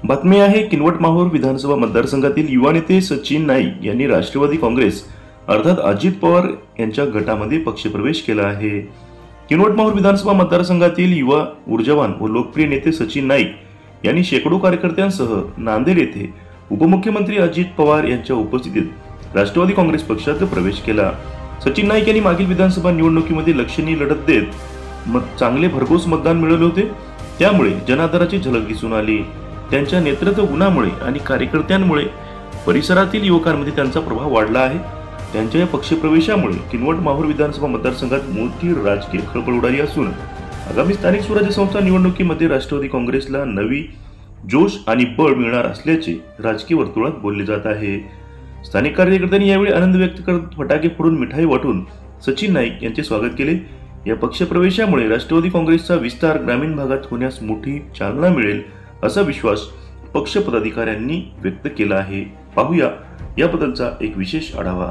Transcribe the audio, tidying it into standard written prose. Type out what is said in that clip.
बातमी आहे किनवट माहूर विधानसभा मतदारसंघातील युवा नेते सचिन नाईक यांनी राष्ट्रवादी काँग्रेस अर्थात अजित पवार यांच्या गटामध्ये पक्षप्रवेश केला आहे। किनवट माहूर विधानसभा मतदारसंघातील युवा ऊर्जावान व लोकप्रिय नेते सचिन नाईक यांनी शेकडो कार्यकर्त्यांसह नांदेड येथे उपमुख्यमंत्री अजित पवार यांच्या उपस्थितीत राष्ट्रवादी काँग्रेस पक्षात प्रवेश केला। सचिन नाईक यांनी मागील विधानसभा निवडणुकीमध्ये लक्षणीय लढत देत चांगले भरघोस मतदान मिळवले होते, त्यामुळे जनाधाराची झलक दिसून आली। त्यांच्या नेतृत्व गुणामुळे आणि कार्यकर्त्यांमुळे परिसरातील युवकांमध्ये त्यांचा प्रभाव वाढला आहे। त्यांच्या या पक्षप्रवेशामुळे किनवट माहूर विधानसभा मतदारसंघात मोठी राजकीय खळबळ उडाली असून आगामी स्थानिक स्वराज्य संस्था निवडणुकीमध्ये राष्ट्रवादी काँग्रेसला नवी जोश आणि बळ मिळणार असल्याचे राजकीय वर्तुळात बोलले जात आहे। स्थानिक कार्यकर्त्यांनी यावेळी आनंद व्यक्त करत फटाके फोडून मिठाई वाटून सचिन नाईक यांचे स्वागत केले। या पक्षप्रवेशामुळे राष्ट्रवादी काँग्रेसचा विस्तार ग्रामीण भागात होण्यास मोठी चालना मिळेल असा विश्वास पक्ष पदाधिकाऱ्यांनी व्यक्त केला आहे। पाहूया याबद्दलचा एक विशेष आढावा।